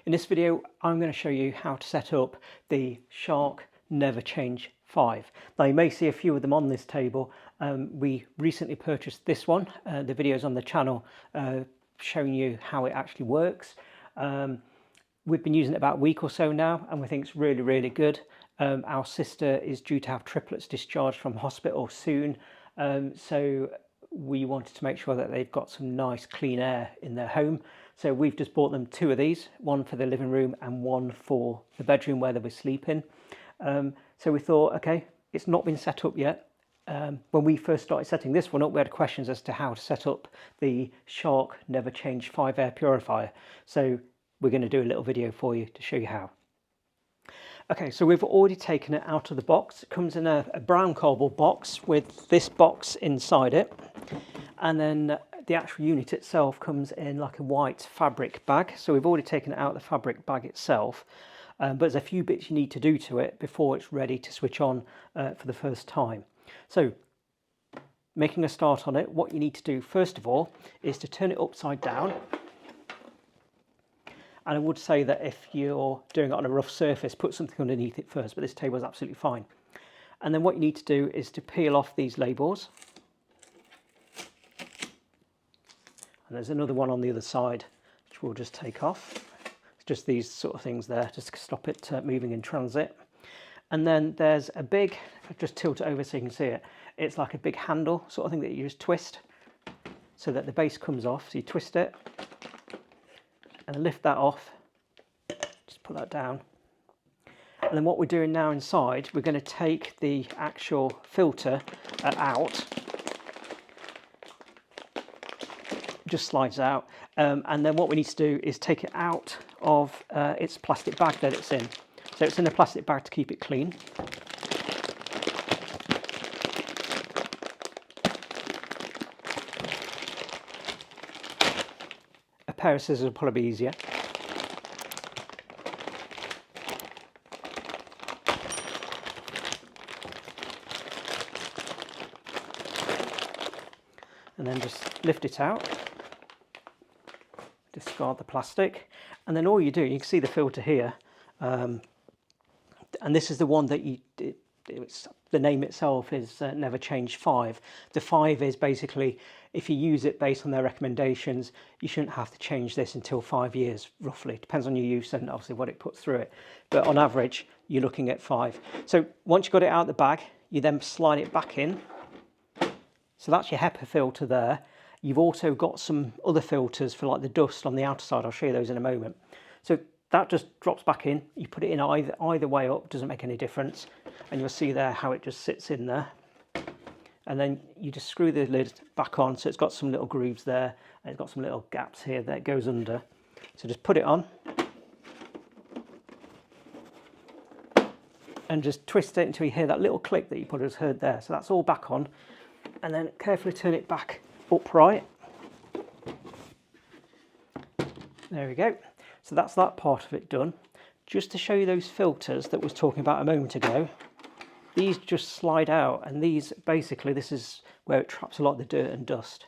In this video, I'm going to show you how to set up the Shark NeverChange 5. Now you may see a few of them on this table. We recently purchased this one. The video's on the channel showing you how it actually works. We've been using it about a week or so now and we think it's really good. Our sister is due to have triplets discharged from hospital soon, so we wanted to make sure that they've got some nice clean air in their home. So we've just bought them two of these, one for the living room and one for the bedroom where they were sleeping. So we thought, okay, it's not been set up yet. When we first started setting this one up, we had questions as to how to set up the Shark NeverChange 5 Air Purifier. So we're going to do a little video for you to show you how. Okay, so we've already taken it out of the box. It comes in a brown cardboard box with this box inside it. And then the actual unit itself comes in like a white fabric bag. So we've already taken it out of the fabric bag itself. But there's a few bits you need to do to it before it's ready to switch on for the first time. So making a start on it, what you need to do first of all is to turn it upside down. And I would say that if you're doing it on a rough surface, put something underneath it first, but this table is absolutely fine. And then what you need to do is to peel off these labels. And there's another one on the other side, which we'll just take off. It's just these sort of things there, just to stop it moving in transit. And then there's a big, if I just tilt it over so you can see it, it's like a big handle sort of thing that you just twist so that the base comes off. So you twist it and lift that off, just put that down. And then what we're doing now inside, we're going to take the actual filter out. Just slides out, and then what we need to do is take it out of its plastic bag that it's in. So it's in a plastic bag to keep it clean. A pair of scissors will probably be easier. And then just lift it out. Discard the plastic, and then all you do, you can see the filter here, and this is the one that the name itself is NeverChange 5. The 5 is basically, if you use it based on their recommendations, you shouldn't have to change this until 5 years, roughly. Depends on your use and obviously what it puts through it, but on average you're looking at 5. So once you've got it out of the bag, you then slide it back in. So that's your HEPA filter there. You've also got some other filters for like the dust on the outer side. I'll show you those in a moment. So that just drops back in. You put it in either way up, doesn't make any difference. And you'll see there how it just sits in there. And then you just screw the lid back on. So it's got some little grooves there. And it's got some little gaps here that it goes under. So just put it on. And just twist it until you hear that little click that you probably just heard there. So that's all back on. And then carefully turn it back upright. There we go. So that's that part of it done. Just to show you those filters that I was talking about a moment ago, these just slide out, and these basically, this is where it traps a lot of the dirt and dust.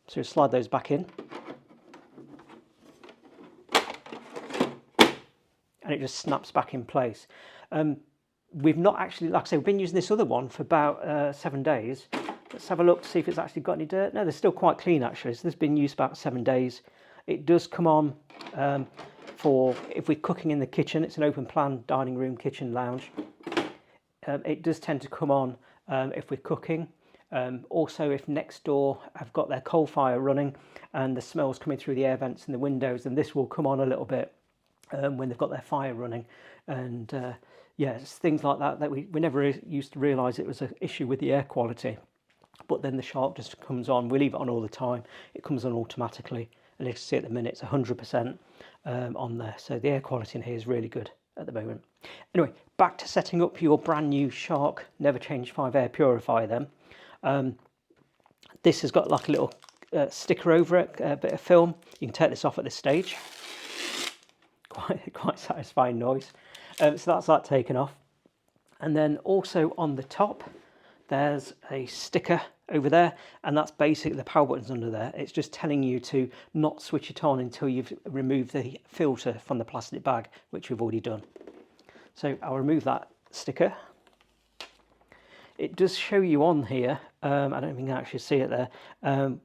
So slide those back in, and it just snaps back in place. We've not actually, like I say, we've been using this other one for about 7 days. Let's have a look to see if it's actually got any dirt. No, they're still quite clean actually. So this has been used about 7 days. It does come on for if we're cooking in the kitchen. It's an open plan dining room, kitchen, lounge. It does tend to come on if we're cooking. Also, if next door have got their coal fire running and the smell's coming through the air vents in the windows, then this will come on a little bit when they've got their fire running. And yeah, it's things like that we never used to realise it was an issue with the air quality. But then the Shark just comes on. We leave it on all the time. It comes on automatically. And you can see at the minute it's 100% on there. So the air quality in here is really good at the moment. Anyway, back to setting up your brand new Shark NeverChange 5 Air Purifier then. This has got like a little sticker over it, a bit of film. You can take this off at this stage. Quite satisfying noise. So that's that taken off. And then also on the top, there's a sticker over there, and that's basically the power buttons under there. It's just telling you to not switch it on until you've removed the filter from the plastic bag, which we've already done. So I'll remove that sticker. It does show you on here, I don't think you can actually see it there,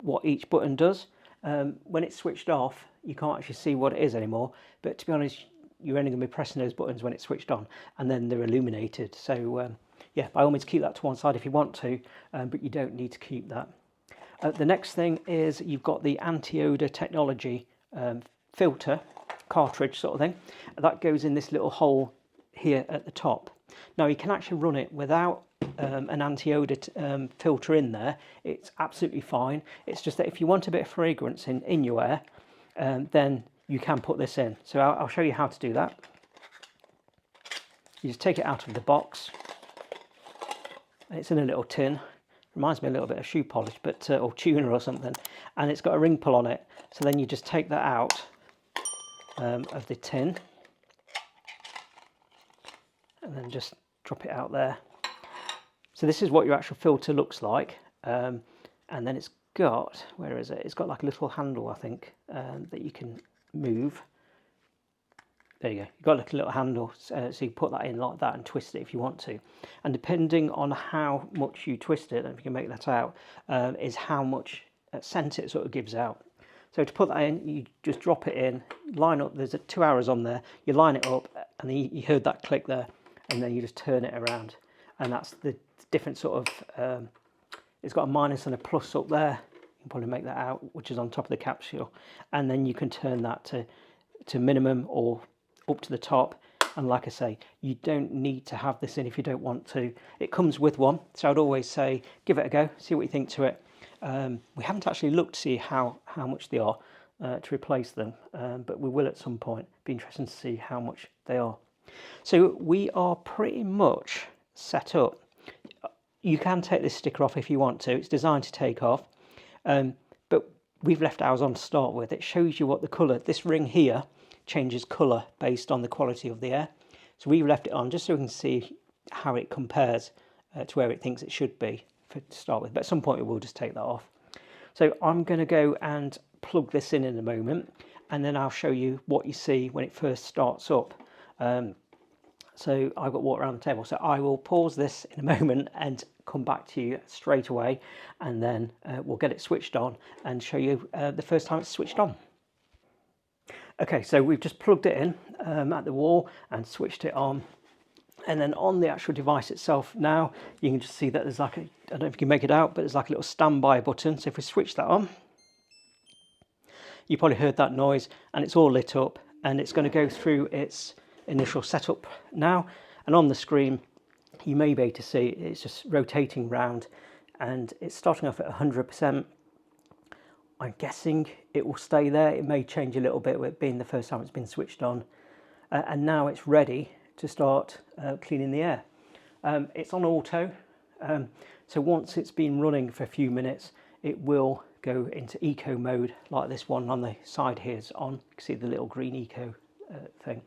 what each button does. When it's switched off, you can't actually see what it is anymore, but to be honest, you're only going to be pressing those buttons when it's switched on, and then they're illuminated. So yeah, by all means keep that to one side if you want to, but you don't need to keep that. The next thing is you've got the anti-odor technology filter cartridge sort of thing. That goes in this little hole here at the top. Now you can actually run it without an anti-odor filter in there. It's absolutely fine. It's just that if you want a bit of fragrance in your air, then you can put this in. So I'll show you how to do that. You just take it out of the box. It's in a little tin. Reminds me a little bit of shoe polish, but or tuner or something. And it's got a ring pull on it. So then you just take that out of the tin, and then just drop it out there. So this is what your actual filter looks like, and then it's got, where is it? It's got like a little handle, I think, that you can move. There you go. You've got like a little handle, so you put that in like that and twist it if you want to. And depending on how much you twist it, I don't know if you can make that out, is how much scent it sort of gives out. So to put that in, you just drop it in, line up. There's 2 hours on there. You line it up, and then you heard that click there, and then you just turn it around, and that's the different sort of. It's got a minus and a plus up there. You can probably make that out, which is on top of the capsule, and then you can turn that to minimum or up to the top. And like I say, you don't need to have this in if you don't want to. It comes with one, so I'd always say give it a go, see what you think to it. We haven't actually looked to see how much they are to replace them, but we will at some point. Be interesting to see how much they are. So we are pretty much set up. You can take this sticker off if you want to. It's designed to take off, but we've left ours on to start with. It shows you what the colour, this ring here changes colour based on the quality of the air. So we've left it on just so we can see how it compares to where it thinks it should be to start with. But at some point we will just take that off. So I'm going to go and plug this in a moment, and then I'll show you what you see when it first starts up. So I've got water around the table, so I will pause this in a moment and come back to you straight away, and then we'll get it switched on and show you the first time it's switched on. Okay, so we've just plugged it in at the wall and switched it on, and then on the actual device itself now you can just see that there's like a, I don't know if you can make it out, but there's like a little standby button. So if we switch that on, you probably heard that noise, and it's all lit up, and it's going to go through its initial setup now, and on the screen you may be able to see it's just rotating round, and it's starting off at 100%. I'm guessing it will stay there. It may change a little bit with it being the first time it's been switched on, and now it's ready to start cleaning the air. It's on auto, so once it's been running for a few minutes it will go into eco mode, like this one on the side here is on. You can see the little green eco thing.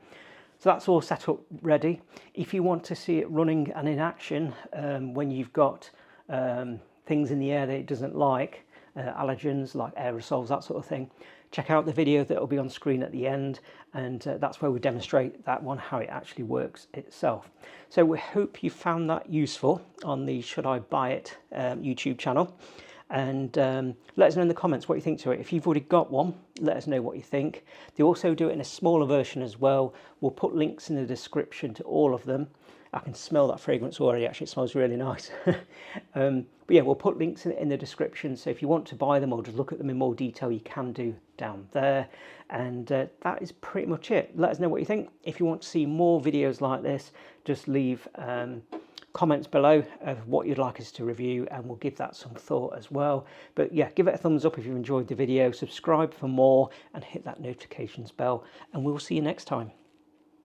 So that's all set up ready. If you want to see it running and in action when you've got things in the air that it doesn't like, allergens like aerosols, that sort of thing, check out the video that will be on screen at the end, and that's where we demonstrate that one, how it actually works itself. So we hope you found that useful on the Should I Buy It YouTube channel, and let us know in the comments what you think to it. If you've already got one, let us know what you think. They also do it in a smaller version as well. We'll put links in the description to all of them. I can smell that fragrance already, actually it smells really nice. But yeah, we'll put links in the description, so if you want to buy them or just look at them in more detail, you can do down there. And that is pretty much it. Let us know what you think. If you want to see more videos like this, just leave comments below of what you'd like us to review, and we'll give that some thought as well. But yeah, give it a thumbs up if you enjoyed the video, subscribe for more, and hit that notifications bell, and we'll see you next time.